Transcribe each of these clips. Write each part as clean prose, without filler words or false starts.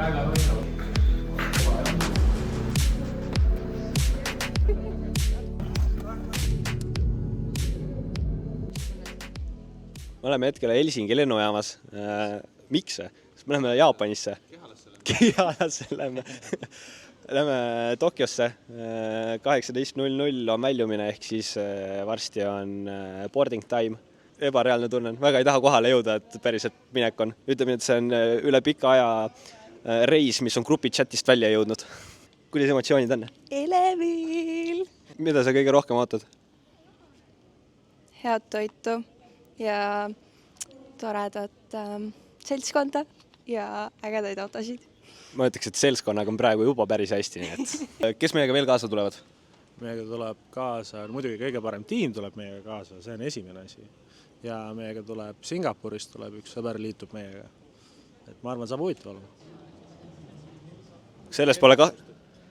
Me oleme hetkel Helsingi lennujaamas. Miks? Sest me läheme Jaapanisse. Kihalasse läheme. Läheme Tokyosse. 18.00 on väljumine, ehk siis varsti on boarding time. Ebareaalne tunnen. Väga ei taha kohale jõuda, et päriselt minek on. Ütleme, et see on üle pika aja reis, mis on grupi chatist välja jõudnud. Kuidas emotsioonid on? Elevil! Mida sa kõige rohkem ootad? Head toitu ja toredat seltskonda ja ägedaid autosid. Ma ütleks, et seltskonnaga on praegu juba päris hästi. Nii et. Kes meiega veel kaasa tulevad? Meiega tuleb kaasa, muidugi kõige parem tiim tuleb meiega kaasa, see on esimene asi. Ja meiega tuleb Singapurist, tuleb üks sõber liitub meiega. Et ma arvan, saab huvitav olema. Sellest pole ka...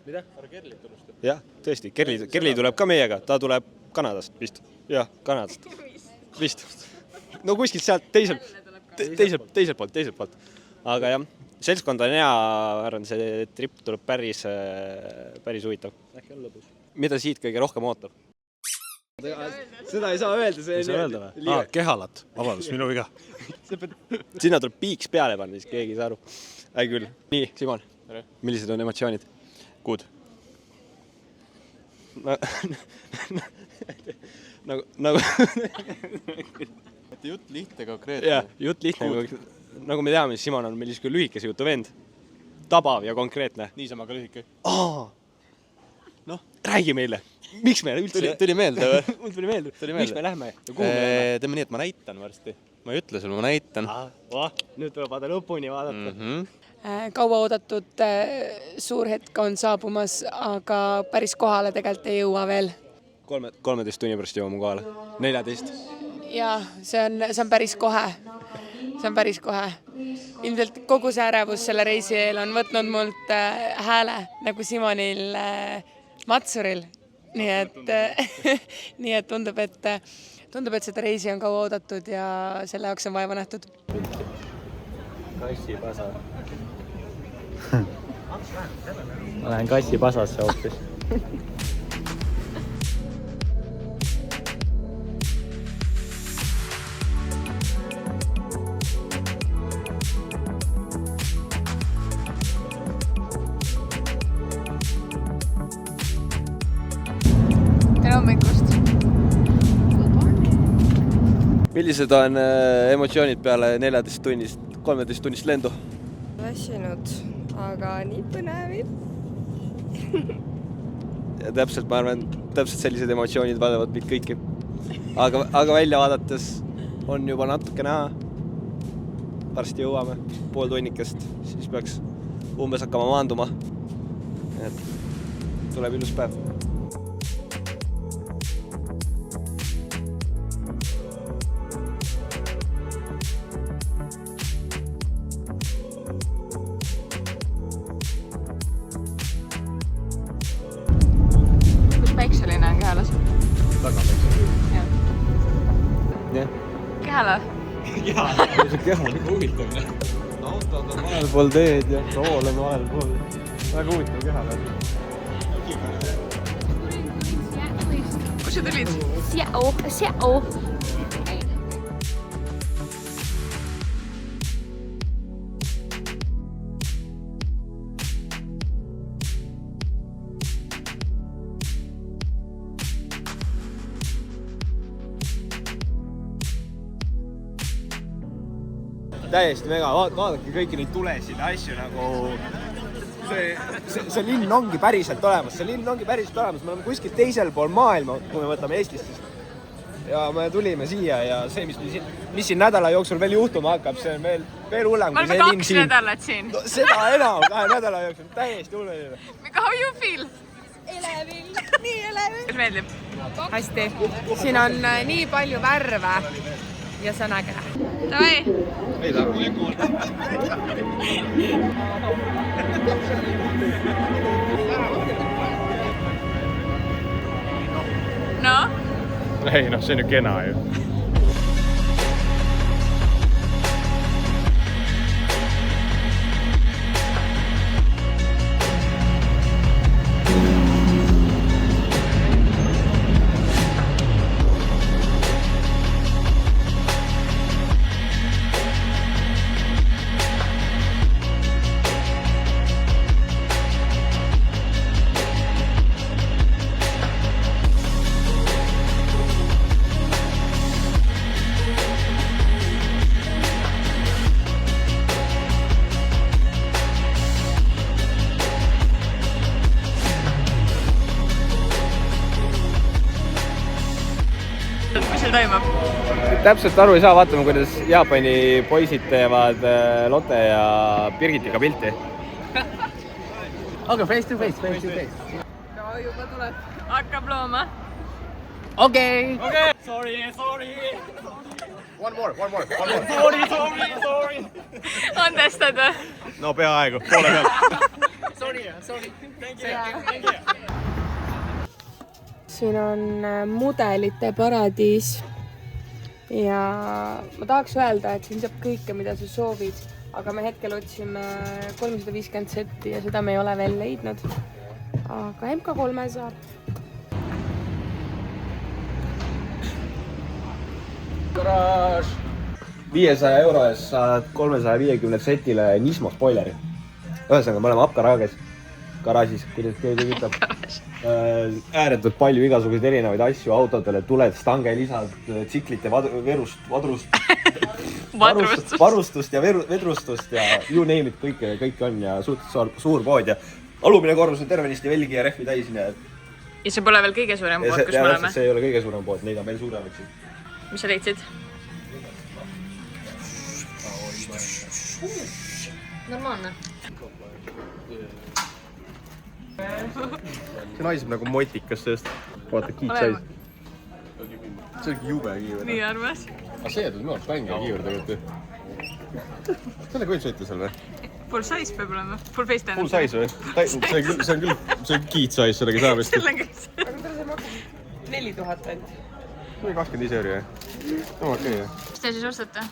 Mida? Aga Kerli tunnustab. Jah, tõesti. Kerli tuleb ka meiega. Ta tuleb Kanadast vist. Jah, Kanadast. Vist. No kuskilt sealt teiselt poolt. Aga jah, seltskond on hea, arvan, see trip tuleb päris huvitav. Äkki on lõbus. Mida siit kõige rohkem ootab? Seda ei saa öelda. Ei saa öelda või? Kehalat. Vabandust, minu viga. Sinna tuleb piiks peale panna, siis keegi ei saa aru. Küll. Nii, Simon, millised on emotsioonid? Good. Nagu jutt lihtne konkreetne. Jah, jutt lihtne. Nagu me teame, Simon on meil isegi lühikese jutu vend. Tabav ja konkreetne. Niisama ka lühike. Noh, räägi meile. Miks me üldse... Tuli meelde või? Mul tuli meelde. Miks me lähme? Teeme nii, et ma näitan varsti. Ma ei ütle sulle, ma näitan. Nüüd tuleb vaada lõpuni vaadata. Kaua oodatud suur hetk on saabumas, aga päris kohale tegelikult ei jõua veel. 13 tunni pärast jõuame kohale. 14. Ja see on päris kohe. See on päris kohe. Ilmselt kogu see ärevus selle reisi eel on võtnud mult hääle nagu Simonil Matsuril. Nii et tundub, et seda reisi on kaua oodatud ja selle jaoks on vaeva nähtud. Kassipasa. Ma lähen kassipasasse hoopis. Millised on emotsioonid peale 13 tunnist lendu? Väsinud, aga nii põneviv. Ja täpselt, ma arvan, sellised emotsioonid valdavad meid kõiki. Aga välja vaadates on juba natuke näha. Varsti jõuame pool tunnikest, siis peaks umbes hakkama maanduma. Et tuleb ilus päev. Päikseline on Kehalas. Taga päikseline. Jah. Kehala. Kehala. See Kehala on huvitav. Autod on vahel pool teed ja rool on vahel pool. Väga huvitav Kehala. Kus sa tulid? Sjao. Täiesti mega, vaadake kõiki neid tulesid ja asju nagu see linn ongi päriselt olemas, me oleme kuskil teisel pool maailma, kui me võtame Eestist. Ja me tulime siia ja see, mis siin nädala jooksul veel juhtuma hakkab, see on veel hullem kui see linn siin. Me oleme 2 nädalat siin. No, seda enam, 2 nädala jooksul, täiesti hulluline. How you feel? Elevil, nii elevil. Mis meeldib? Hästi, siin on nii palju värve ja see on äge. Davai! Ei taha. No? Ei, no see on ju kena ju. toimub? Täpselt aru ei saa, vaatame, kuidas Jaapani poisid teevad Lotte ja Birgitiga pilti. aga face to face. no juba tuleb. Hakkab looma. okei. Sorry. One more. Sorry. On testad või? no peaaegu, poole pealt. Sorry. siin on mudelite paradiis ja ma tahaks öelda, et siin saab kõike, mida sa soovid, aga me hetkel otsime 350 setti ja seda me ei ole veel leidnud. Aga MK3 saab. Garaaž! 500 euro eest saad 350 setile Nismo spoileri. Ühesõnaga, me oleme Apkarages garaažis, kuidas keegi ütleb. Ääretult palju igasuguseid erinevaid asju autodele, tuled, stangelisad, tsiklite varustust ja vedrustust ja you name it, kõik on ja suht suur pood ja alumine korrus on tervenisti velgi ja rehvi täis. Ja see pole veel kõige suurem pood, kus me oleme? See ei ole kõige suurem pood, neid on veel suuremad siin. Mis sa leidsid? Normaalne. see naiseb nagu motikas seest. Vaata, kiitsais. See on jube kiiver. Nii arvas? Aga see jätud minu arust vänge kiiver tegelikult. Selle kui sõita seal või? Full size peab olema. Full face tähendab. Full size või? See on kiitsais sellega saab vist. Aga kuidas see maksab 4000 ainult? 25 euri jah? No okei jah. Mis te siis ostate?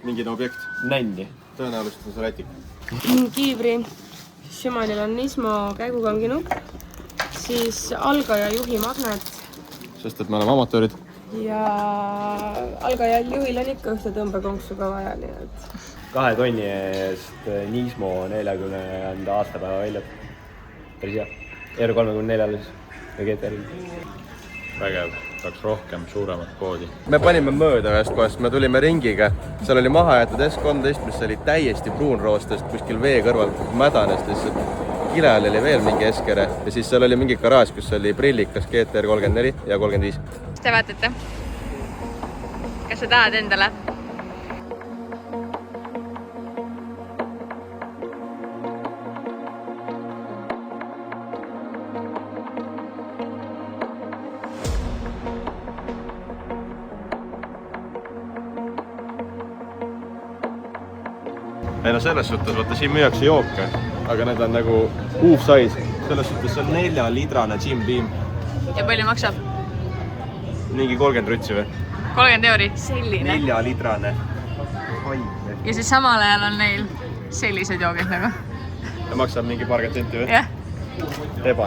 Mingine objekt. Nänni. Tõenäoliselt on see rätik. Kiivri. Šimanil on Nismo käigukangi nupp, siis algaja juhi magnet. Sest et me oleme amatöörid. Ja algajal juhil on ikka ühte tõmbekonksu ka vaja, nii et... 2 tonni eest Nismo 40. aastapäeva välja. Päris hea. R34 siis. Ja GTR-il. Vägev, saaks rohkem suuremat poodi. Me panime mööda ühest kohast, me tulime ringiga. Seal oli maha jäetud S13, mis oli täiesti pruunroostest kuskil vee kõrval mädanest. Kile all oli veel mingi Eskere ja siis seal oli mingi garaaž, kus oli prillikas GTR 34 ja 35. Mis te vaatate? Kas sa tahad endale? Ei no selles suhtes, vaata siin müüakse jooke, aga need on nagu size. Selles suhtes see on 4-litrane Jim Beam. Ja palju maksab? Mingi 30 rütsi või? 30 euri. Selline. 4-litrane. Ja siis samal ajal on neil sellised joogid nagu. Ja maksab mingi paarkümmend senti või? Jah.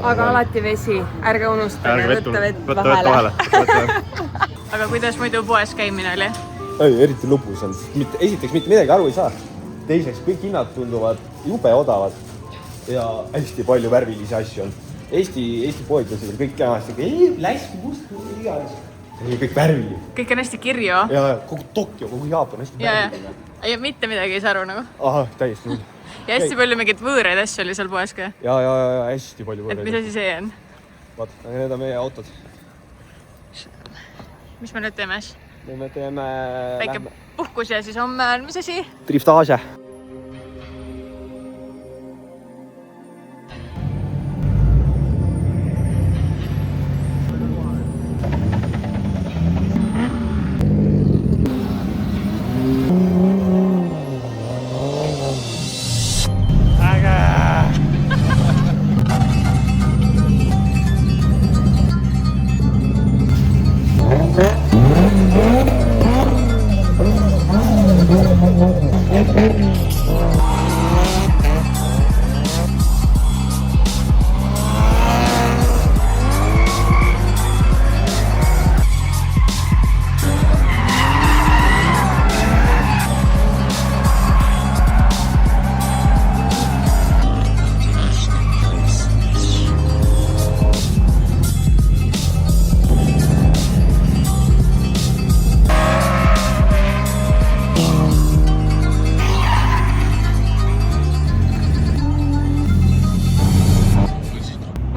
Aga alati vesi. Ärge unustage võtta vett vahele. Aga kuidas muidu poes käimine oli? Ei, eriti lõpus on. Esiteks mitte midagi aru ei saa. Teiseks, kõik hinnad tunduvad jube odavad ja hästi palju värvilisi asju on. Eesti poodides on kõik kehasti, läsk, must, iganes. Kõik värvili. Kõik on hästi kirju. Ja kogu Tokyo, kogu Jaapan hästi värvili. Ja mitte midagi ei saa aru nagu. Aha, täiesti nii. Ja hästi palju mingit võõraid asju oli seal poes ka. Ja hästi palju võõraid. Et mis asi see on? Vaat, need on meie autod. Mis me nüüd teeme? Me teeme... Väike puhkus ja siis homme on mis asi? Driftaaže.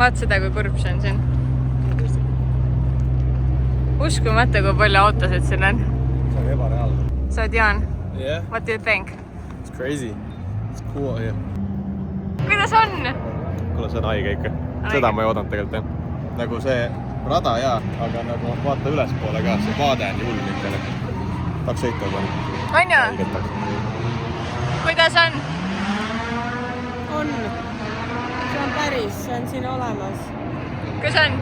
Vaat seda, kui kurb see on siin. uskumatu, kui palju autosid siin on. see on ebareaalne. Sa oled Jaan? Yeah, What do you think? it's crazy. It's cool here. Kuidas on? Kuule, see on haige ikka. Seda ma ei oodanud tegelikult jah. Nagu see rada jaa, aga nagu vaata ülespoole ka, see vaade on nii hull ikka. Tahaks sõita juba. On ju? Kuidas on? on. See on päris, see on siin olemas. Kuidas on?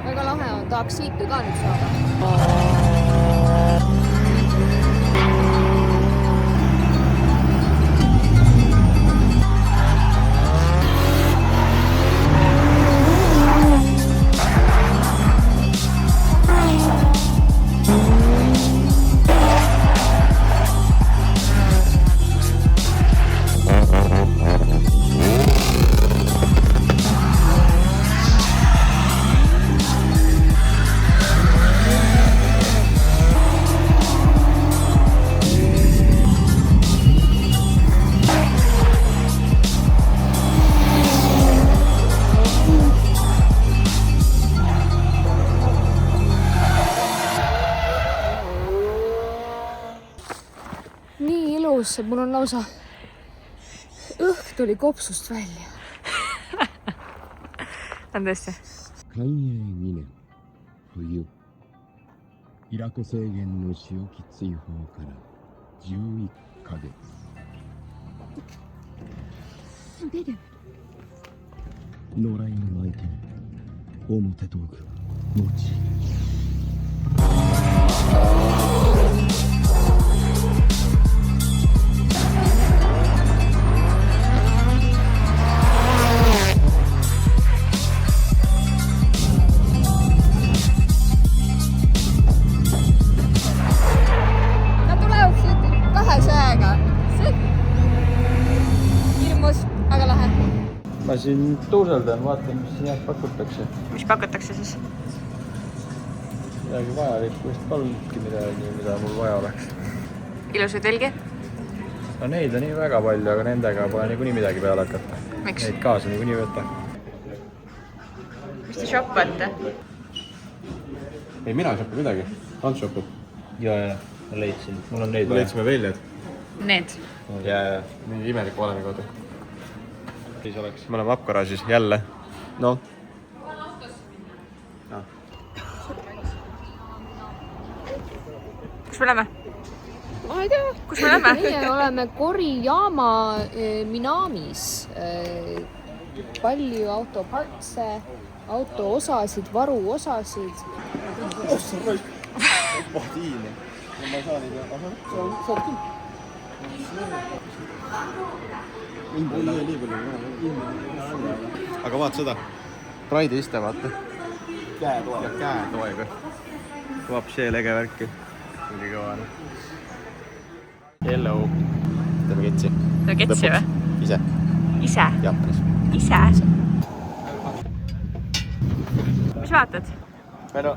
Väga lahe on, tahaks siipi ka nüüd saada. Nii ilus, mul on lausa õhk tuli kopsust välja. On tõesti? 寛永2年冬イラコ制限の潮期追放から11ヶ月野良犬の相手に表道具持ちMa siin tuuseldan, vaatan, mis siin pakutakse. Mis pakutakse siis? Midagi vajalikku, vist palunudki midagi, mida mul vaja oleks. Ilusaid telgi? No neid on nii väga palju, aga nendega pole niikuinii midagi peale hakata. Miks? Neid kaasa niikuinii võtta. Mis te shoppate? Ei, mina ei shoppi midagi. Ants shoppib. Ja ma leidsin. Mul on neid Me leidsime väljad. Need. Ja mingi imelik valemi kodu. Me oleme Apgaraažis jälle. No. Kus me oleme? Ma ei tea. Kus me oleme? Meie oleme Korijaama Minamis. Palju autopartse, autoosasid, varuosasid. Ossa roik! Pohtiine. Ja ma saan neid... Aha, saad küll. Aga vaata seda. Praidi iste, vaata. Käetoeg. Ja käetoeg. Vapsee lege värki. Oli kõvane. Hello. Teeme ketsi. Teeme ketsi või? Ise. Ise? Jaapanis. Ise? Mis vaatad? No.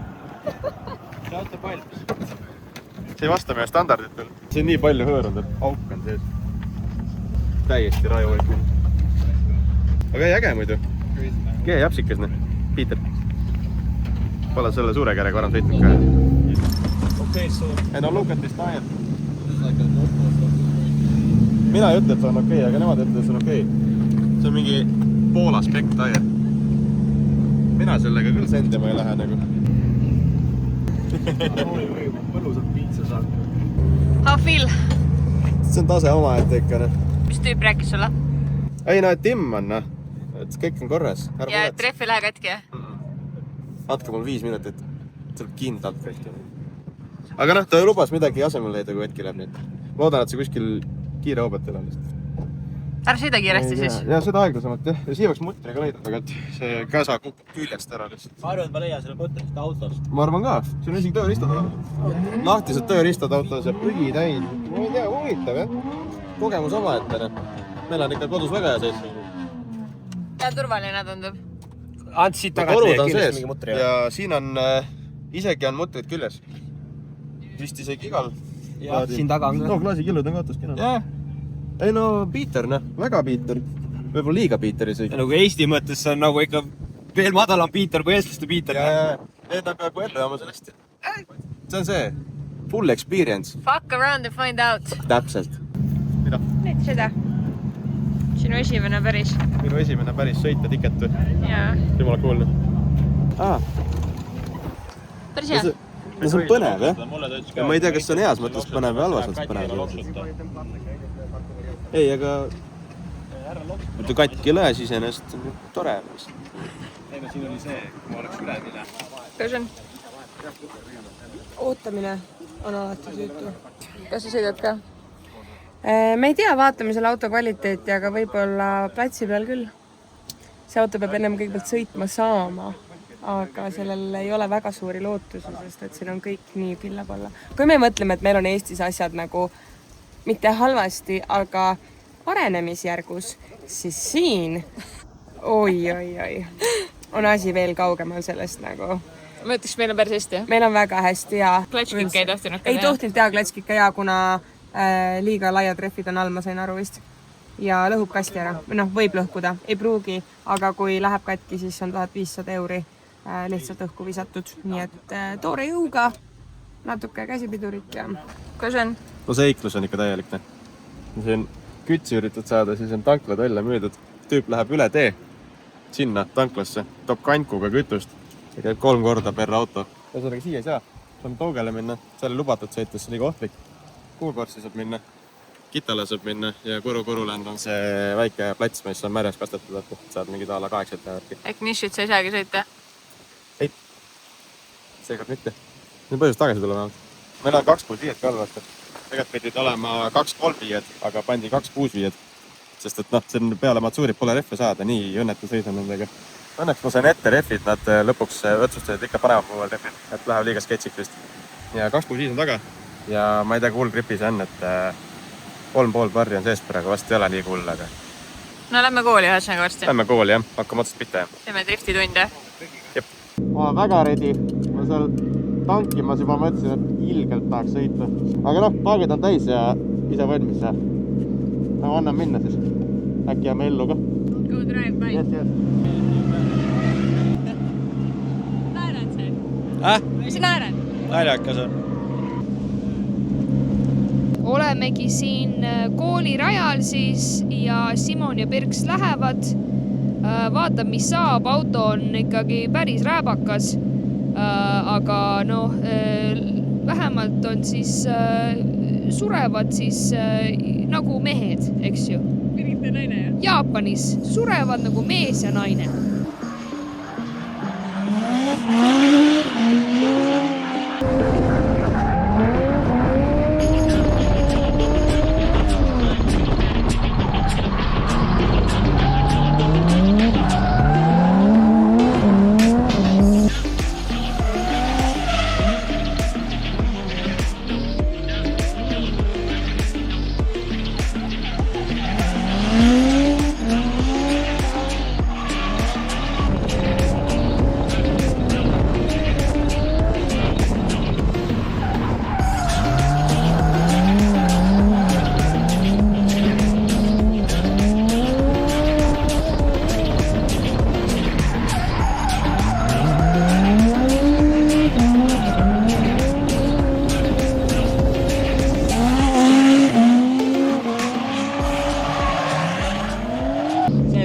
See auto palbis. See ei vasta meie standarditel. See on nii palju hõõrunud, et auk on sees. Täiesti raju võikin. Aga ei äge muidu. Kee jäpsikas, ne? Peter. Pole selle suure kärega varem sõitnud ka. Ei no look at this tire. Mina ei ütle, et see on okei, aga nemad ütle, et see on okei. See on mingi Poola spec tire. Mina sellega küll sendima ei lähe nagu. Põlusad piitsa saab. How feel? See on tase oma, et ikka, ne? Mis tüüp rääkis sulle? Ei, no, et Tim on, noh. Et kõik on korras. Ja treffi lähe katki? Andke mul 5 minutit. See on kindlalt kõik. Aga noh, ta lubas midagi asemel leida, kui hetki läheb nüüd. Loodan, et see kuskil kiire hoobetel on lihtsalt. Ära sõida kiiresti siis. Ja seda aeglasemalt, jah. Ja siia võiks mutri ka leida, aga see käsa kukub küljest ära lihtsalt. Ma arvan, et ma leian selle mutrist autost. Ma arvan ka. See on isegi tööriistad. Lahtised tööriistad autos ja prügi täis. Ma ei tea, huvitav, jah. Kogemus oma ette. Meil on ikka kodus väga hea sees. Ja turvaline tundub. Ants siit tagasi Torud on kindlasti sees mingi mutri. ja siin on isegi on mutrid küljes. Vist isegi igal. Ja siin taga on ka. No klaasikillud on kaotus kena. Jaa. Ei no Peter, noh. Väga Peter. Võib-olla liiga Peter isegi. Nagu Eesti mõttes see on nagu ikka veel madalam Peter kui eestlaste Peter. Ja need on peaaegu ellu jaama sellest. see on see. Full experience. Fuck around and find out. Täpselt. Nüüd seda. Sinu esimene päris. Minu esimene päris sõita tiket või? Jaa. Jumala kuulne. Päris hea. No see on põnev, jah? Ja ma ei tea, kas see on heas mõttes põnev või halvas mõttes põnev. Ei, aga katki lões iseenesest on tore. Ei, no siin oli see, kui ma oleks üle mine. Kuidas on? ootamine on alati süütu. Kas sa sõidad ka? Me ei tea, vaatame selle auto kvaliteeti, aga võib-olla platsi peal küll. See auto peab ennem kõigepealt sõitma saama, aga sellel ei ole väga suuri lootusi, sest et siin on kõik nii küllab olla. Kui me mõtleme, et meil on Eestis asjad nagu mitte halvasti, aga arenemisjärgus, siis siin oi, on asi veel kaugemal sellest nagu. Ma ütleks, meil on päris hästi, jah? Meil on väga hästi ja... Klatškikke ei tohtinud ka teha? Ei tohtinud teha klatškikke ja kuna liiga laiad rehvid on all, ma sain aru vist. Ja lõhub kasti ära. Noh, võib lõhkuda, ei pruugi, aga kui läheb katki, siis on 1500 € lihtsalt õhku visatud. Nii et toore jõuga, natuke käsipidurit ja... Kuidas on? No see eiklus on ikka täielik. See on kütsi üritad saada, siis on tanklad välja müüdud. Tüüp läheb üle tee sinna tanklasse, toob kantkuga kütust ja käib 3 korda per auto. Ühesõnaga siia ei saa, saab Toogele minna, seal lubatud sõites, see oli ohtlik. Kuukorsi saab minna, Kitale saab minna ja Kuru-Kuruland on see väike plats, mis on märjas kastetud, et saad mingi taala 8 päevadki. Ehk nišit sa ei saagi sõita? Ei, seekord mitte. Nüüd põhjus tagasi tulema. Meil on 265 ka all vastu. Tegelikult pidid olema 235, aga pandi 265. Sest et noh, see on peale Matsuurit pole rehve saada, nii õnnetu sõidan nendega. Õnneks ma sain ette rehvid, nad lõpuks otsustasid ikka panevad mulle rehvid, et läheb liiga sketšik vist. Ja 265 on taga ja ma ei tea, kui hull gripi see on, et 3,5 barri on sees praegu, vast ei ole nii hull, aga... No lähme kooli ühesõnaga varsti. Lähme kooli, jah. Hakkame otsast pihta, jah. Teeme driftitunde. Jep. Ma olen väga ready. Ma seal tankimas juba mõtlesin, et ilgelt tahaks sõita. Aga noh, paagid on täis ja ise valmis ja... Ma annan minna siis. Äkki jääme ellu ka. Go drive, bye. Yes. Naerad see? Mis sa naerad? Naljakas on. Olemegi siin koolirajal siis ja Simon ja Pirks lähevad. Vaatab, mis saab, auto on ikkagi päris rääbakas. Aga noh, vähemalt on siis, surevad siis nagu mehed, eks ju. Pirgite naine, jah? Jaapanis surevad nagu mees ja naine.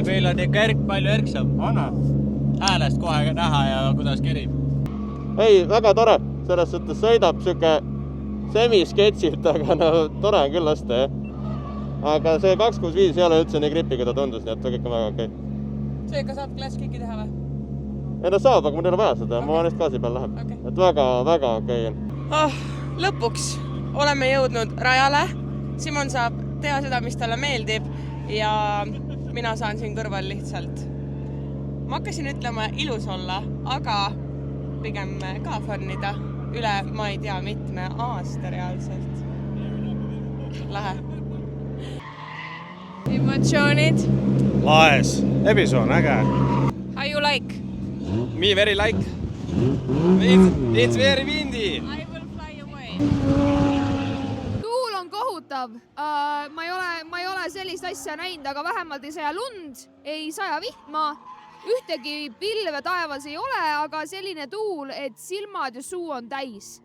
Meil on ikka palju erksam. Anna. Häälest kohe näha ja kuidas kerib. Ei, väga tore. Selles suhtes sõidab siuke semi-sketšilt, aga no tore on küll lasta, jah. Aga see 265 ei ole üldse nii gripi, kui ta tundus, nii et kõik on väga okei. Seega saab klatškiki teha või? Ei no saab, aga mul ei ole vaja seda. Ma vahest gaasi peal läheb. Et väga okei on. Lõpuks oleme jõudnud rajale. Simon saab teha seda, mis talle meeldib ja mina saan siin kõrval lihtsalt. Ma hakkasin ütlema ilus olla, aga pigem ka fannida üle, ma ei tea, mitme aasta reaalselt. Lähe. Emotsioonid? Laes. Episood on äge. How you like? Me very like. It's very windy. I will fly away. Tuul on kohutav. Ma ei ole sellist asja näinud, aga vähemalt ei saja lund, ei saja vihma ühtegi pilve taevas ei ole, aga selline tuul, et silmad ja suu on täis.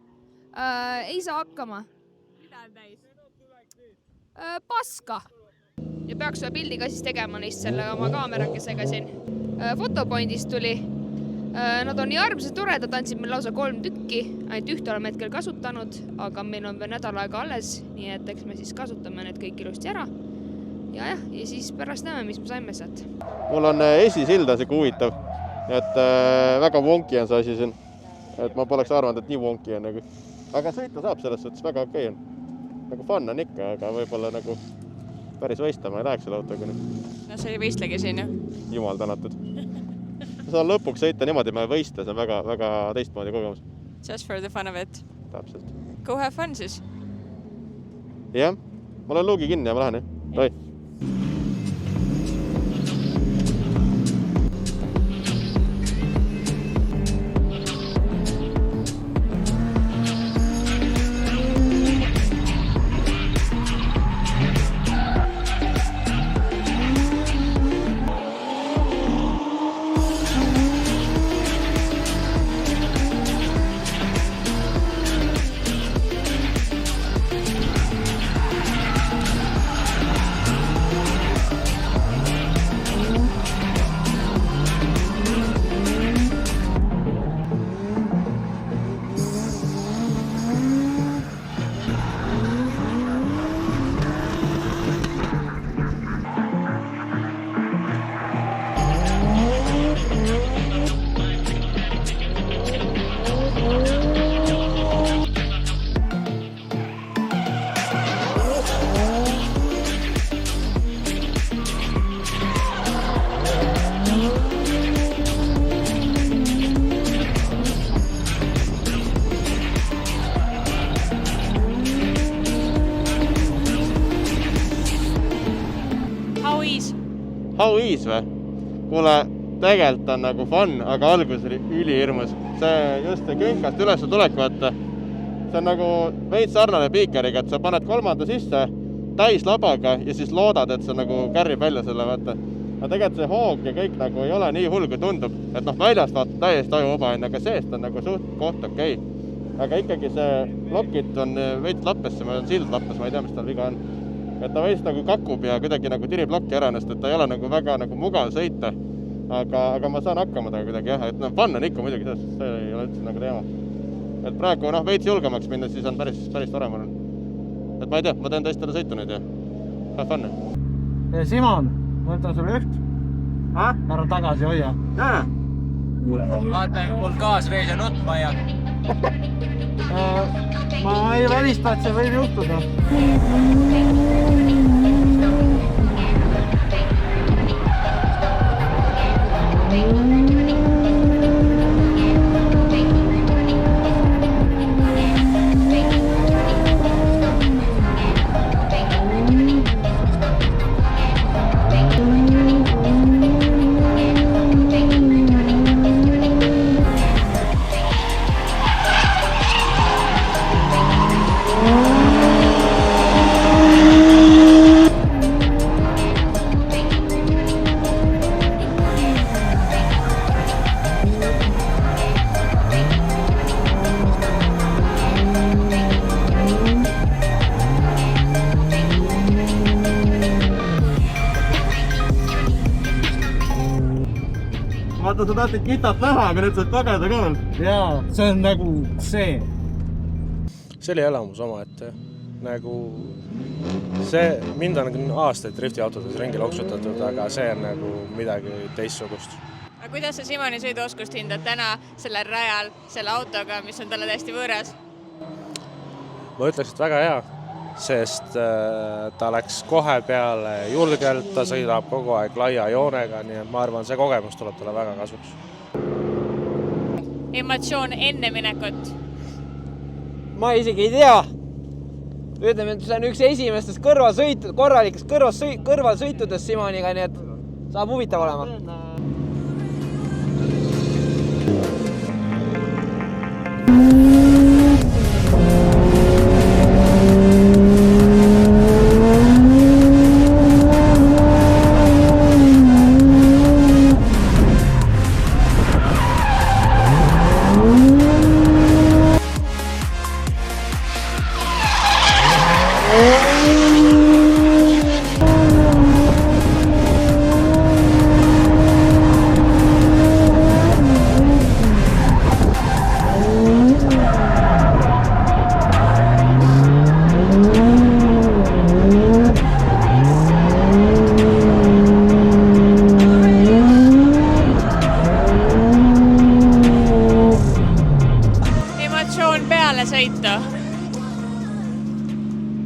Ei saa hakkama. Mida on täis? Paska. Ja peaks ühe pildi ka siis tegema neist selle oma kaamerakesega siin. Fotopointist tuli. Nad on nii armsad toredad, andsid meil lausa 3 tükki. Ainult ühte oleme hetkel kasutanud, aga meil on veel nädal aega alles, nii et eks me siis kasutame need kõik ilusti ära. Ja siis pärast näeme, mis me saime sealt. Mul on esisilda siuke huvitav, et väga wonki on see asi siin. Et ma poleks arvanud, et nii wonki on nagu. Aga sõita saab selles suhtes väga okei on. Nagu fun on ikka, aga võib-olla nagu päris võistlema ei läheks selle autoga nüüd. No see ei võistlegi siin ju. Jumal tänatud. Ma saan lõpuks sõita niimoodi, ma ei võistle, see on väga teistmoodi kogemus. Just for the fun of it. Täpselt. Go have fun siis. Jah, ma olen luugi kinni ja ma lähen. Oi. How easy või? Kuule, tegelikult on nagu fun, aga algus oli ülihirmus. See just see künkast üles tulek, vaata. See on nagu veits sarnane piikeriga, et sa paned 3. sisse täis labaga ja siis loodad, et see nagu kärrib välja selle, vaata. Aga tegelikult see hoog ja kõik nagu ei ole nii hull, kui tundub. Et väljast vaata täiesti ajuoba on, aga seest on nagu suht koht okei. Aga ikkagi see lokit on veits lappesse, ma on sild lappes, ma ei tea, mis tal viga on. Et ta veits nagu kakub ja kuidagi nagu tirib lokki ära ennast, et ta ei ole nagu väga nagu mugav sõita. Aga ma saan hakkama taga kuidagi, jah. Et fun on ikka muidugi selles, see ei ole üldse nagu teema. Et praegu veits julgemaks minna, siis on päris tore mul. Et ma ei tea, ma teen tõesti talle sõitu nüüd ja have fun. Simon, ma võtan sulle üht. Ära tagasi hoia. Vaata, mul kaasreis ja nutma ja. Ma ei välista, et see võib juhtuda. Vaata, sa tahtid kitat näha, aga nüüd saad kageda ka veel. Jaa, see on nagu see. See oli elamus oma, et nagu see, mind on aastaid driftiautodes ringi loksutatud, aga see on nagu midagi teistsugust. Aga kuidas sa Simoni sõiduoskust hindad täna sellel rajal, selle autoga, mis on talle täiesti võõras? Ma ütleks, et väga hea, sest ta läks kohe peale julgelt, ta sõidab kogu aeg laia joonega, nii et ma arvan, see kogemus tuleb talle väga kasuks. Emotsioon enne minekut? Ma isegi ei tea. Ütleme, et see on üks esimestest korralikest kõrvalsõitudest Simoniga, nii et saab huvitav olema.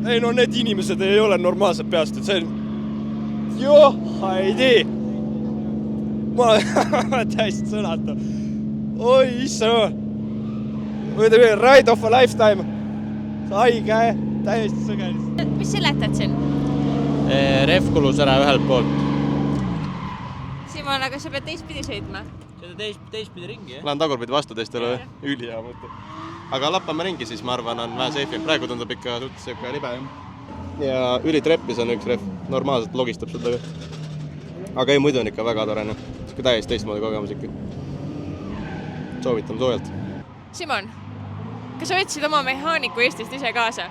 ei no need inimesed ei ole normaalsed peast, et see on... Joh, ei tee! Ma täiesti sõnatu. Oi, issa! Võide veel, ride of a lifetime! Haige, täiesti sõgelis. Mis seletad siin? Ref kulus ära ühelt poolt. Simon, aga sa pead teistpidi sõitma. Seda teistpidi ringi, jah? Lähen tagurpidi vastu teistele või? Ülihea mõte. Aga lappame ringi siis, ma arvan, on vähe seifim. Praegu tundub ikka suht siuke libe. Ja ülitreppis on üks ref. Normaalselt logistab seda. Aga ei, muidu on ikka väga tore. Siuke täiesti teistmoodi kogemus ikka. Soovitan soojalt. Simon, kas sa võtsid oma mehaaniku Eestist ise kaasa?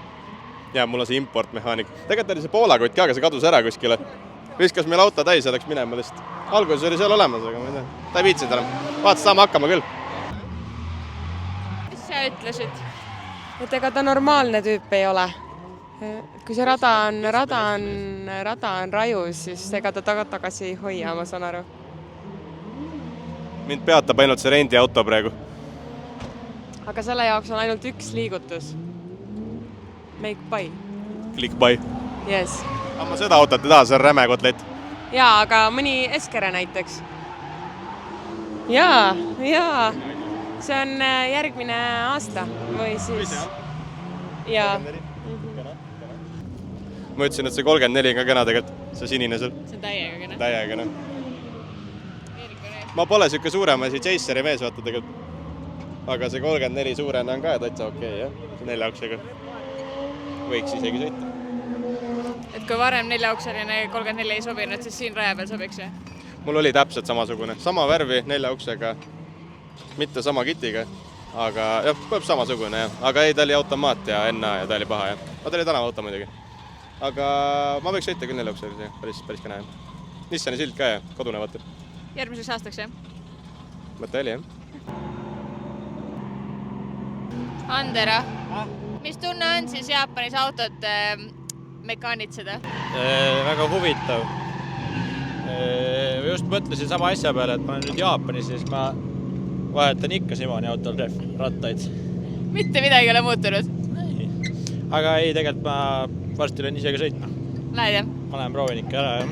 Ja mul on see importmehaanik. Tegelikult oli see Poola kutt ka, aga see kadus ära kuskile. Viskas meil auto täis ja läks minema lihtsalt. Alguses oli seal olemas, aga ma ei tea. Ta ei viitsinud enam. Vaatas, saame hakkama küll. Mis sa ütlesid? Et ega ta normaalne tüüp ei ole. Kui see rada on rajus, siis ega ta tagasi ei hoia, ma saan aru. Mind peatab ainult see rendiauto praegu. Aga selle jaoks on ainult üks liigutus. Make buy. Click buy. Yes. Aga ma seda autot ei taha, see on räme kotlet. Jaa, aga mõni Eskere näiteks. Jaa. See on järgmine aasta või siis... Jaa. Ma ütlesin, et see 34 on ka kena tegelikult. See sinine seal. See on täiega kena. Täiega kena. Ma pole siuke suurema Chaseri mees vaata tegelikult. Aga see 34 suurena on ka täitsa okei, jah? See 4-aksega. Võiks isegi sõita. Et kui varem 4-akseline 34 ei sobinud, siis siin raja peal sobiks, jah? Mul oli täpselt samasugune. Sama värvi 4-aksega. Mitte sama kitiga. Aga jah, tuleb samasugune, jah. Aga ei, ta oli automaat ja NA ja ta oli paha, jah. Ta oli tänava auto muidugi. Aga ma võiks sõita küll 4-aksega. Päris kena, jah. Nissani sild ka, jah. Kodune vaata. Järgmiseks aastaks, jah? Mõte oli, jah. Andera, mis tunne on siis Jaapanis autot mekaanitseda? Väga huvitav. Just mõtlesin sama asja peale, et ma olen nüüd Jaapanis, siis ma vahetan ikka Simoni autol rattaid. Mitte midagi ei ole muutunud? Aga ei, tegelikult ma varsti olen ise ka sõitma. Lähed, jah? Ma lähen proovin ikka ära, jah.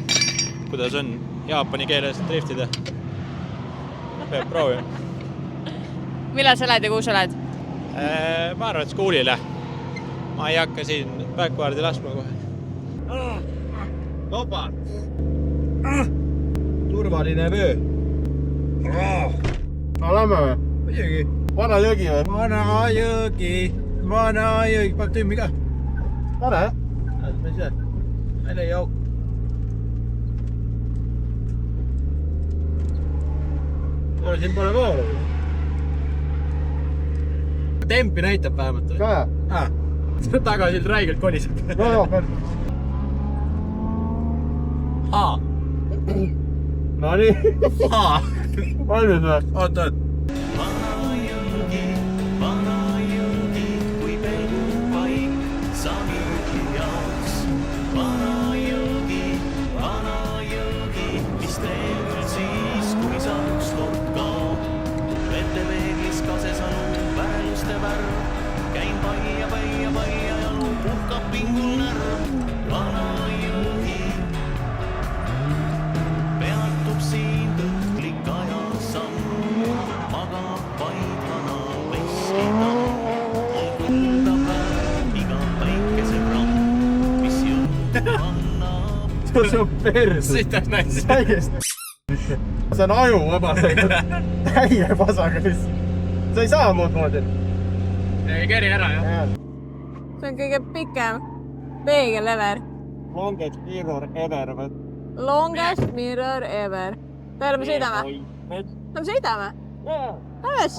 Kuidas on jaapani keeles driftida? Peab proovima. Millal sa lähed ja kuhu sa lähed? Ma arvan, et skuulile. Ma ei hakka siin backwardi laskma kohe. Topad! Turvaline vöö. No lämme või? Muidugi. Vana jõgi või? Vana jõgi. Paneb tümmi ka. Pane, jah? Ma ei saa. Meil ei auk. Siin pole koola. Tempi näitab vähemalt. Ka? Tagasilt räigelt koliseb. No joo, päris. Haa. No nii. Haa. Valmis või? Oot. See on pers. Sõitaks näis. Täiesti. See on aju vaba. Täie pasaga lihtsalt. Sa ei saa muud moodi. Ei keri ära, jah. See on kõige pikem peegel ever. Longest mirror ever või? Longest mirror ever. Peale me sõidame? Me sõidame? Lähes?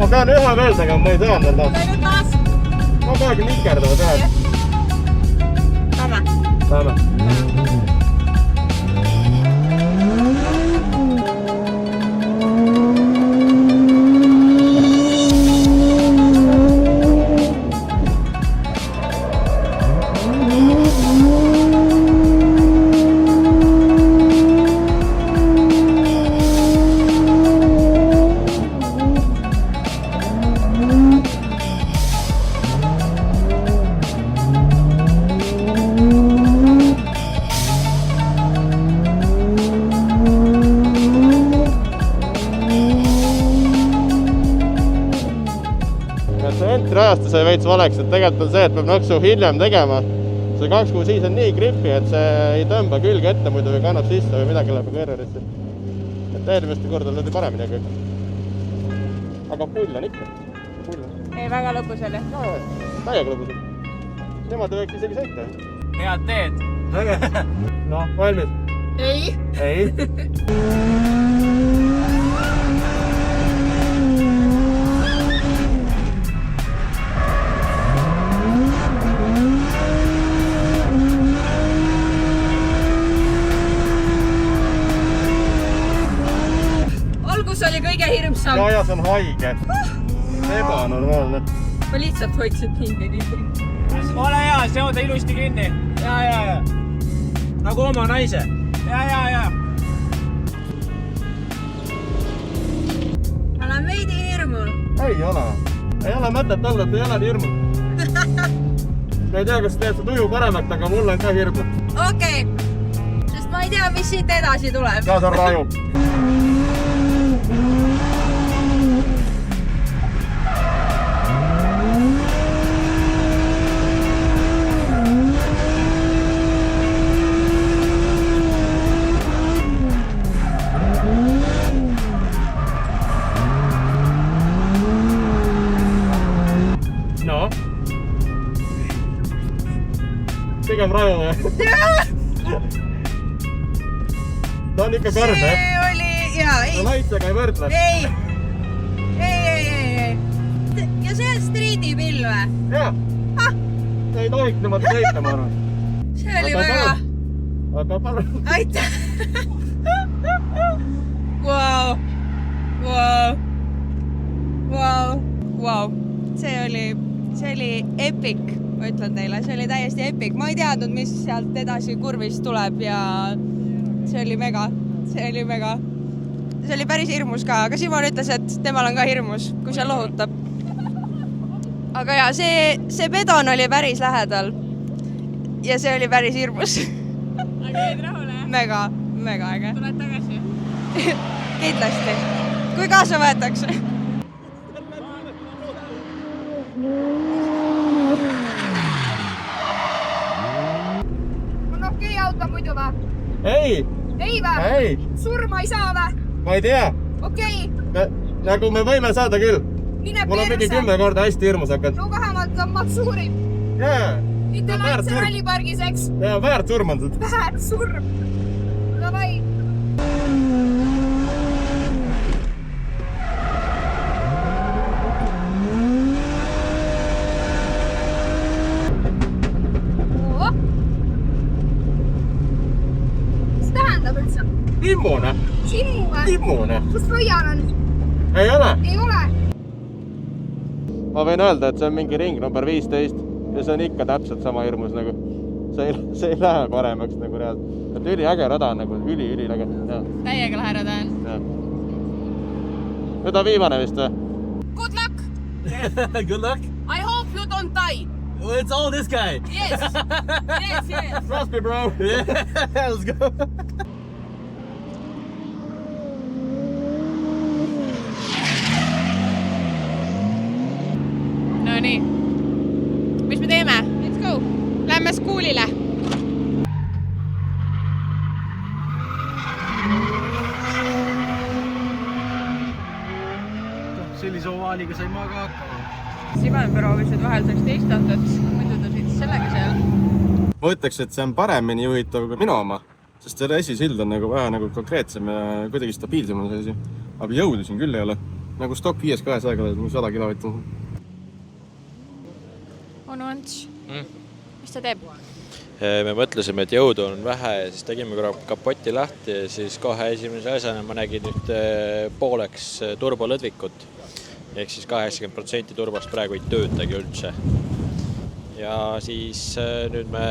ma pean ühe veel tegema, ma ei tea endale. Läinud taas. Ma peagi nikerdama teha. Lähme. Lähme. Rajasta sai veits valeks, et tegelikult on see, et peab naksu hiljem tegema. See 265 on nii gripi, et see ei tõmba külge ette muidu või kannab sisse või midagi läheb kõrrerisse. Et eelmiste korda löödi paremini kõik. Aga pull on ikka. Ei, väga lõbus oli. Täiega lõbus. Nemad võiks isegi sõita. Head teed. Noh, valmis? Ei. Ei. Algus oli kõige hirmsam. Ja see on haige. Ebanormaalne. Ma lihtsalt hoidsin pingi. Ole hea, seo ta ilusti kinni. Ja. Nagu oma naise. Ja. Olen veidi hirmul. Ei ole mõtet olla, et ei ole nii hirmul. Ma ei tea, kas teed see tuju paremaks, aga mul on ka hirmu. Okei. Sest ma ei tea, mis siit edasi tuleb. Ja see on raju. No. Pigem raju või? Ta on ikka karm, See oli, jaa, ei. No laitsega ei võrdle. Ei. Ja see on striidipill või? Jaa. Ei tohiks niimoodi sõita, ma arvan. See oli väga. Aga palun. Aitäh. Wow. See oli epic, ma ütlen teile, see oli täiesti epic. Ma ei teadnud, mis sealt edasi kurvist tuleb ja see oli mega. See oli päris hirmus ka, aga Simon ütles, et temal on ka hirmus, kui see lohutab. Aga jaa, see pedon oli päris lähedal ja see oli päris hirmus. Aga jäid rahule? Mega äge. Tuled tagasi? Kindlasti. Kui kaasa võetakse. On okei auto muidu või? Ei või? Ei. Surma ei saa või? Ma ei tea. Okei. Nagu me võime saada küll. Mine Mul on mingi 10 korda hästi hirmus hakanud. No vähemalt on Matsuurim. Jaa. Mitte näitse rallipargis, eks? Jaa, väärt surm on seda. Väärt surm. Davai. Mis tähendab üldse? Immune. Immune. Kus Roial on? Ei ole. Ei ole. Ma võin öelda, et see on mingi ring number 15 ja see on ikka täpselt sama hirmus nagu. See ei lähe paremaks nagu reaalselt. Et üliäge rada on nagu üliläge. Täiega lahe rada on. Nüüd on viimane vist või? Good luck. Good luck. I hope you don't die. Well, it's all this guy. Yes. Trust me, bro. Let's go. No nii. Mis me teeme? Let's go. Lähme skuulile. Sellise ovaaliga sai ma ka hakkama. Simon proovisid vahel 11 autot, muidu ta sõitis sellega seal. Ma ütleks, et see on paremini juhitav kui minu oma, sest selle esisild on nagu vähe nagu konkreetsem ja kuidagi stabiilsem on see asi. Aga jõudu siin küll ei ole. nagu Stock 5-200 oled, 100 kilovattu. onu Ants, mis ta teeb? Me mõtlesime, et jõudu on vähe ja siis tegime korra kapoti lahti ja siis kohe esimese asjana ma nägin ühte pooleks turbolõdvikut. Ehk siis 80% turbost praegu ei töötagi üldse. Ja siis nüüd me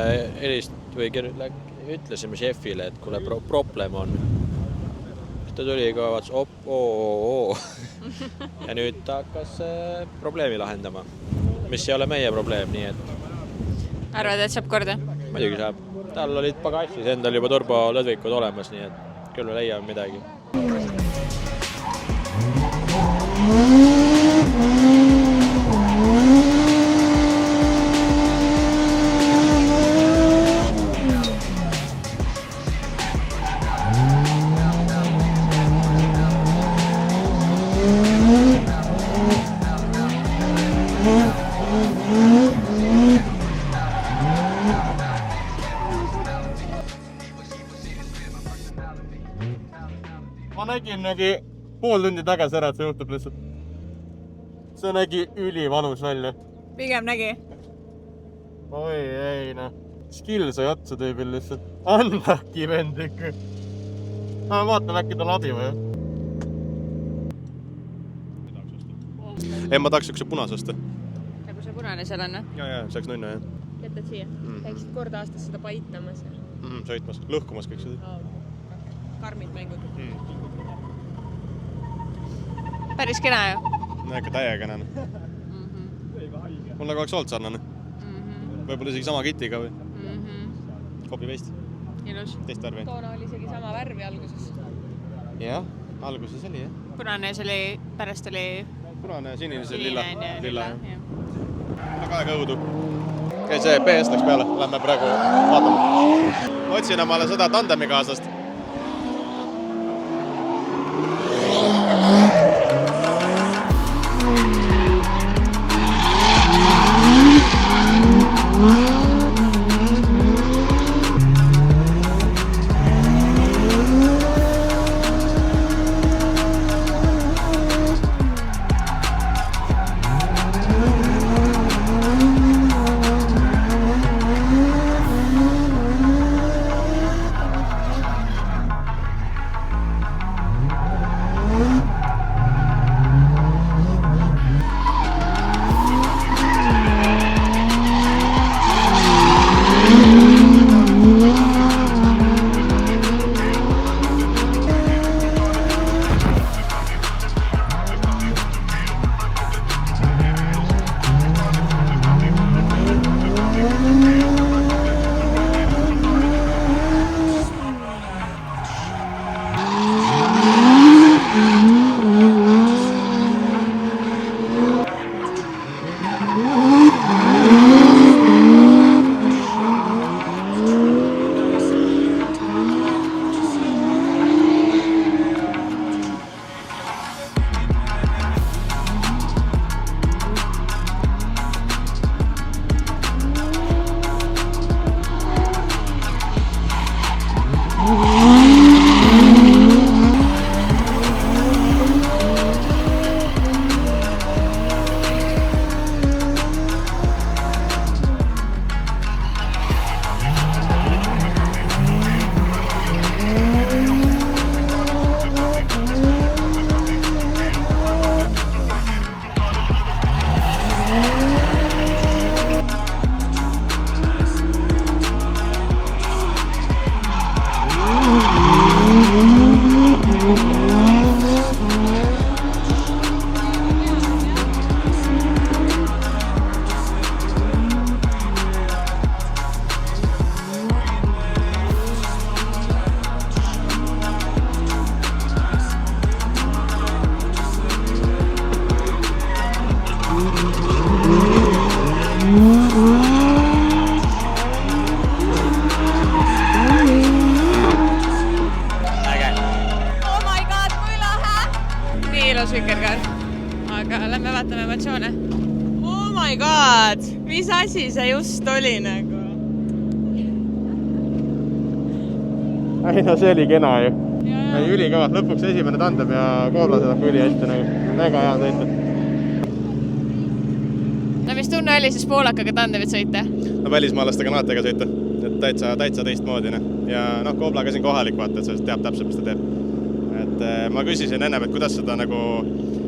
ütlesime šefile, et kuule problem on. Ta tuli ka vaatas, ja nüüd ta hakkas probleemi lahendama, mis ei ole meie probleem, nii et... Arvad, et saab korda? Muidugi saab. Tal olid pagassis endal juba turbolõdvikud olemas, nii et küll me leiame midagi. Ma nägin pool tundi tagasi ära, et see juhtub lihtsalt. See nägi ülivalus välja. Pigem nägi. Oi, ei noh. Skill sai otsa tüübil lihtsalt. Annaki vend ikka. Ma vaatan, äkki ta ladi või? Ei, ma tahaks üks punase osta. Nagu see punane seal on? Ja, see oleks nunnu, jah. Jätad siia? Käiksid kord aastas seda paitamas? Sõitmas, lõhkumas kõik seda. Karmid mängud. Päris kena ju? No ikka täiega kena. Mul nagu oleks olnud sarnane. Võib-olla isegi sama kitiga või? Copy-paste. Ilus. Teist värvi. Toona oli isegi sama värvi alguses. Jah, alguses oli jah. Punane see oli, pärast oli... Punane ja sinine see lilla. Lilla. Väga aega õudu. Okay, see PS läks peale. Lähme praegu vaatama. Otsin omale seda tandemi kaaslast. aga lähme vaatame emotsioone. Oh my god, mis asi see just oli nagu? Ei no see oli kena ju. Ja ei, ülikõva, lõpuks esimene tandem ja Koobla sõidab üli hästi nagu, väga hea sõitud. No mis tunne oli siis poolakaga tandemit sõita? No välismaalastega naatega sõita, et täitsa teistmoodi. Ja Koobla käisin kohalik, vaata, et see teab täpselt, mis ta teeb. Et ma küsisin ennem, et kuidas seda nagu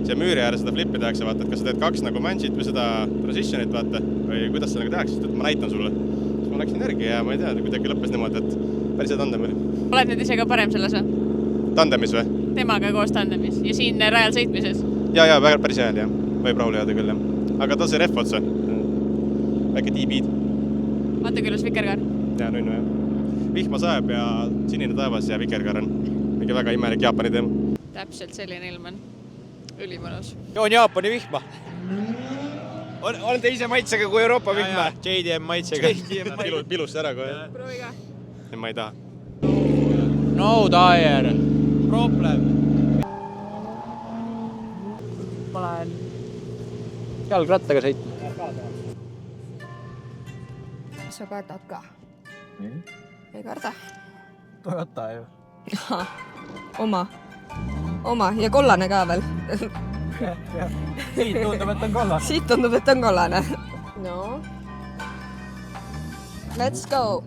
see müüri ääre seda flippi tehakse, vaata, et kas sa teed 2 nagu manchit või seda transitionit, vaata, või kuidas seda nagu tehakse, et ma näitan sulle. Siis ma läksin järgi ja ma ei tea, kuidagi lõppes niimoodi, et päris hea tandem oli. Oled nüüd ise ka parem selles või? Tandemis või? Temaga koos tandemis ja siin rajal sõitmises? Ja, päris hea jah, võib rahule jääda küll jah. Aga ta see rehv otsa, väike tiibiid. Vaata küllus vikerkaar. Ja, nunnu jah. Vihma sajab ja sinine taevas ja vikerkaar on. Mingi väga imelik Jaapani teema. Täpselt selline ilm on. Ülimõnus. Joon Jaapani vihma. On te ise maitsega kui Euroopa vihma? JDM maitsega. Pilust ära kohe. Proovi ka. Ma ei taha. No tire. Problem. Ma lähen jalgrattaga sõitma. Sa kardad ka? Ei karda? Toyota ju. Oma ja kollane ka veel. Siit tundub, et on kollane. Siit tundub, et on kollane. No. Let's go.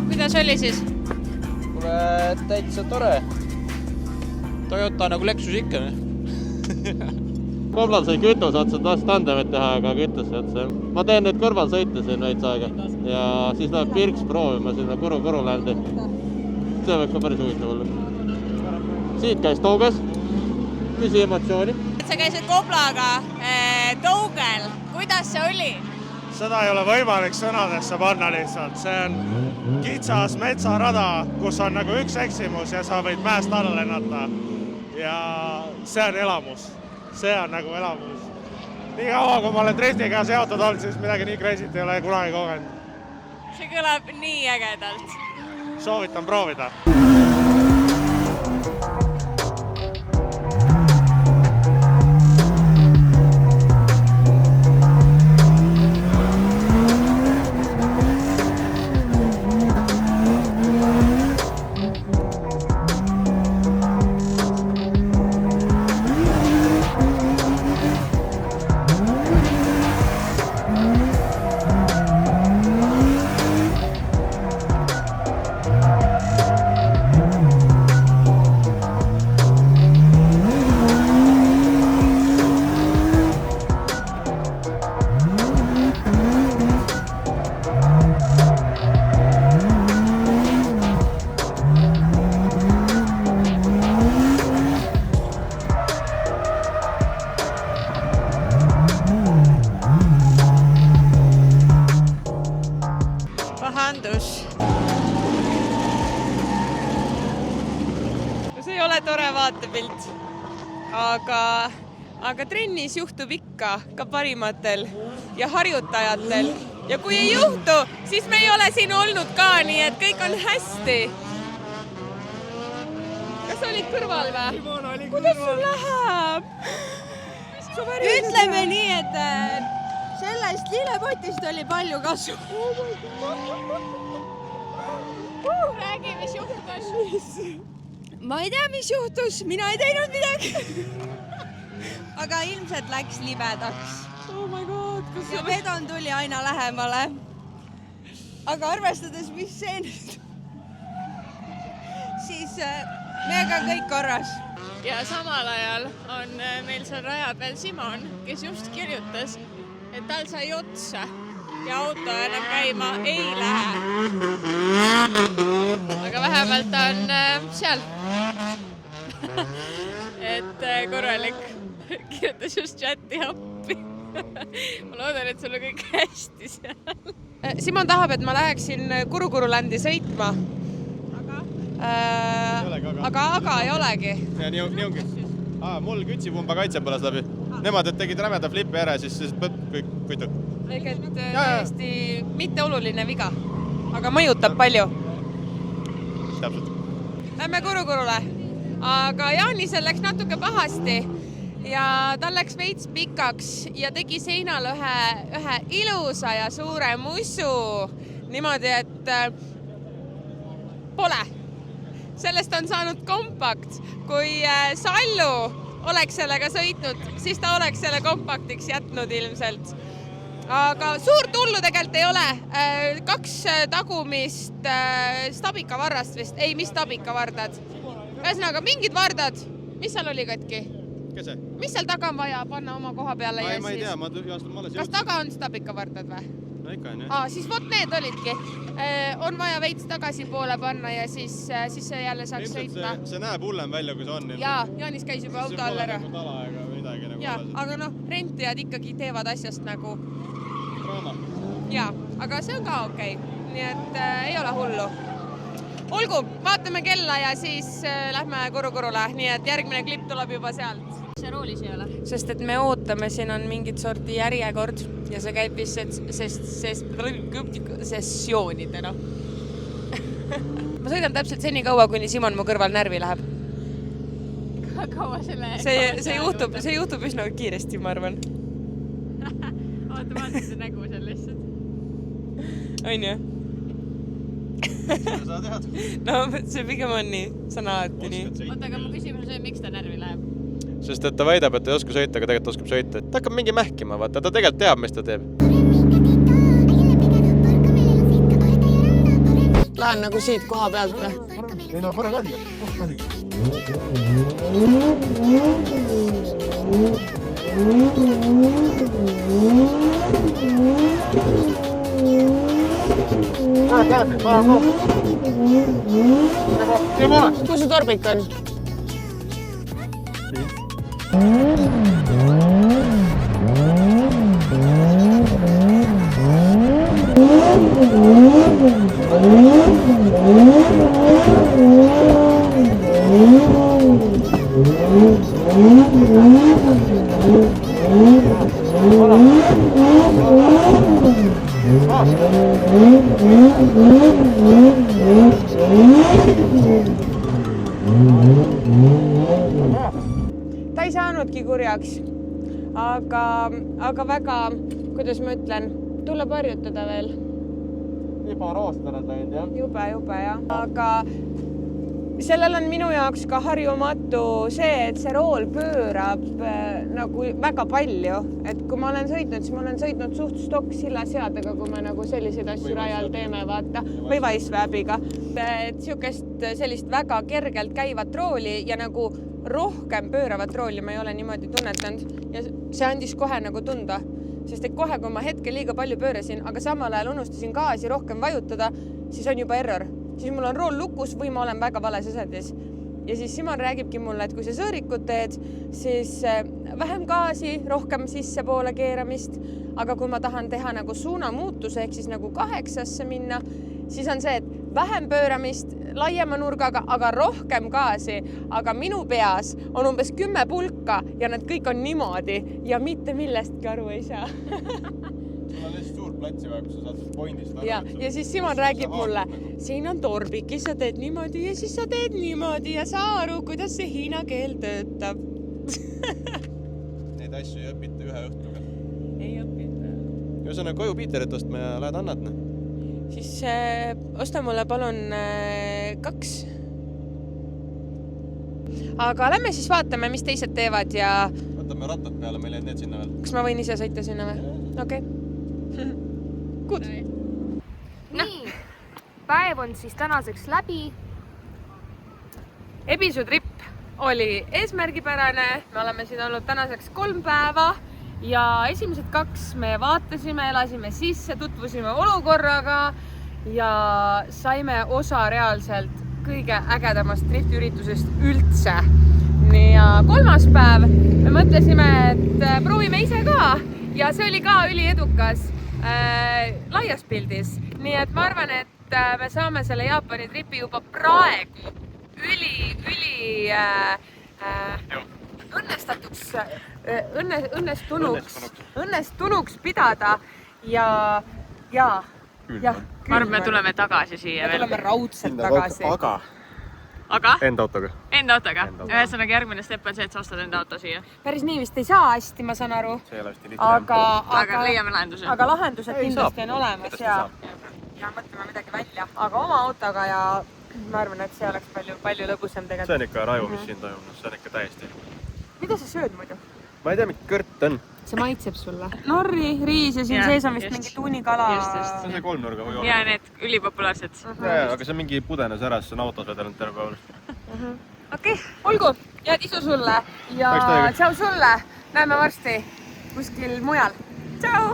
Kuidas oli siis? Kuule, täitsa tore. Toyota nagu Lexus ikka. Koblal sai kütus otsa, taas tandemit teha, aga kütus otsa. Ma teen nüüd kõrvalsõite siin veits aega ja siis läheb Pirks proovima sinna Kuru-Läändi. See võib ka päris huvitav olla. Siit käis Touges, küsi emotsiooni. Sa käisid Koblaga Tougel, kuidas see oli? Seda ei ole võimalik sõnadesse panna lihtsalt, see on kitsas metsarada, kus on nagu üks eksimus ja sa võid mäest alla lennata. Ja see on elamus, see on nagu elamus. Nii kaua, kui ma olen driftiga seotud olnud, siis midagi nii crazy't ei ole kunagi kogenud. See kõlab nii ägedalt. Soovitan proovida. See ei ole tore vaatepilt, aga trennis juhtub ikka ka parimatel ja harjutajatel. Ja kui ei juhtu, siis me ei ole siin olnud ka, nii et kõik on hästi. Kas olid kõrval või? Kuidas sul läheb? Ütleme nii, et sellest lillepotist oli palju kasu. Räägi, mis juhtus? Ma ei tea, mis juhtus, mina ei teinud midagi. Aga ilmselt läks libedaks. Oh my god, ja vedon tuli aina lähemale. Aga arvestades, mis see nüüd, siis meiega kõik korras. Ja samal ajal on meil seal raja peal Simon, kes just kirjutas, et tal sai otsa ja auto enam käima ei lähe. Aga vähemalt ta on seal. Et korralik. Kirjutas just chati appi. Ma loodan, et sul on kõik hästi seal. Simon tahab, et ma läheksin Kuru-Kurulandi sõitma. Aga ei olegi. Nii ongi. Mul kütsipumba kaitse põles läbi. Nemad tegid rämeda flipi ära, siis kõik võitud. Ehk et täiesti mitteoluline viga, aga mõjutab palju. Täpselt. Lähme Kuru-Kurule. Aga Jaanisel läks natuke pahasti ja tal läks veits pikaks ja tegi seinal ühe ilusa ja suure mussu. Niimoodi, et pole. Sellest on saanud kompakt. Kui Sallu oleks sellega sõitnud, siis ta oleks selle kompaktiks jätnud ilmselt. Aga suurt hullu tegelikult ei ole. 2 tagumist stabikavarrast vist. Ei, mis stabikavardad? Ühesõnaga, mingid vardad. Mis seal oli katki? Kes see? Mis seal taga on vaja panna oma koha peale? Ma ei tea, ma alles jõudsin. Kas taga on stabikavardad või? No ikka on, jah. Siis vot need olidki. On vaja veits tagasi poole panna ja siis see jälle saaks sõitma. See näeb hullem välja, kui see on. Jaa, Jaanis käis juba auto all ära. See pole nagu tala ega midagi. Jaa, aga rentijad ikkagi teevad asjast nagu... Draama. Jaa, aga see on ka okei. Nii et ei ole hullu. Olgu, vaatame kella ja siis lähme Kuru-Kurule. Nii et järgmine klipp tuleb juba sealt. See roolis ei ole. Sest et me ootame, siin on mingid sorti järjekord ja see käib vist sessioonidena. Ma sõidan täpselt seni kaua, kuni Simon mu kõrval närvi läheb. Kaua selle... See juhtub üsna kiiresti, ma arvan. Vaata see nägu seal lihtsalt. On ju? Sa tead? No see pigem on nii, see on alati nii. Oota, aga mu küsimus on, miks ta närvi läheb? Sest et ta väidab, et ta ei oska sõita, aga tegelikult oskab sõita. Ta hakkab mingi mähkima, vaata. Ta tegelikult teab, mis ta teeb. Lähen nagu siit koha pealt või? Ei no, pole kalli. Kus see torbik on? Ta ei saanudki kurjaks, aga väga, kuidas ma ütlen, tuleb harjutada veel. Ebaraaster on läinud, jah? Jube, jah. Aga sellel on minu jaoks ka harjumatu see, et see rool pöörab nagu väga palju. Et kui ma olen sõitnud, siis ma olen sõitnud suht stokk-sillaseadega, kui me nagu selliseid asju rajal teeme, vaata, või Wisewabiga. Et sellist väga kergelt käivat rooli ja nagu rohkem pööravat rooli ma ei ole niimoodi tunnetanud. Ja see andis kohe nagu tunda. Sest et kohe, kui ma hetke liiga palju pöörasin, aga samal ajal unustasin gaasi rohkem vajutada, siis on juba error. Siis mul on rool lukus või ma olen väga vales asendis. Ja siis Simon räägibki mulle, et kui sa sõõrikut teed, siis vähem gaasi, rohkem sisse poole keeramist. Aga kui ma tahan teha nagu suunamuutuse, ehk siis nagu 8-sse minna, siis on see, et vähem pööramist, laiema nurgaga, aga rohkem gaasi. Aga minu peas on umbes 10 pulka ja nad kõik on niimoodi ja mitte millestki aru ei saa. Sul on lihtsalt suur platsi vaja, kus sa saad pointist aru. Ja siis Simon räägib mulle, siin on torbik ja sa teed niimoodi ja siis sa teed niimoodi ja saa aru, kuidas see hiina keel töötab. Neid asju ei õpita ühe õhtuga. Ei õpita. Ühesõnaga koju Piiterit ostma ja lähed annad. Siis osta mulle palun 2. Aga lähme siis vaatame, mis teised teevad ja... Võtame rattad peale, meil jäid need sinna veel. Kas ma võin ise sõita sinna või? Okei. Good. Nii, päev on siis tänaseks läbi. Episu trip oli eesmärgipärane. Me oleme siin olnud tänaseks 3 päeva ja esimesed 2 me vaatasime, elasime sisse, tutvusime olukorraga ja saime osa reaalselt kõige ägedamast driftiüritusest üldse. Ja 3. päev me mõtlesime, et proovime ise ka ja see oli ka üliedukas laias pildis. Nii et ma arvan, et me saame selle Jaapani tripi juba praegu üli õnnestunuks pidada ja ma arvan, me tuleme tagasi siia veel. Me tuleme raudselt tagasi. Aga? Enda autoga. Enda autoga. Ühesõnaga järgmine step on see, et sa ostad enda auto siia. Päris nii vist ei saa hästi, ma saan aru. See ei ole hästi lihtne. Aga leiame lahenduse. Aga lahendused kindlasti on olemas ja mõtleme midagi välja. Aga oma autoga ja ma arvan, et see oleks palju lõbusam tegelikult. See on ikka raju, mis siin toimub. See on ikka täiesti. Mida sa sööd muidu? Ma ei tea, mingi kõrt on. See maitseb sulle. Norri, riis ja siin sees on vist mingi tuunikala. See on see 3-nurga või ja need ülipopulaarsed. Aga see on mingi pudenes ära, see on autos vedelenud terve päeval. Okei, olgu. Jääd isu sulle ja tšau sulle. Näeme varsti kuskil mujal. Tšau!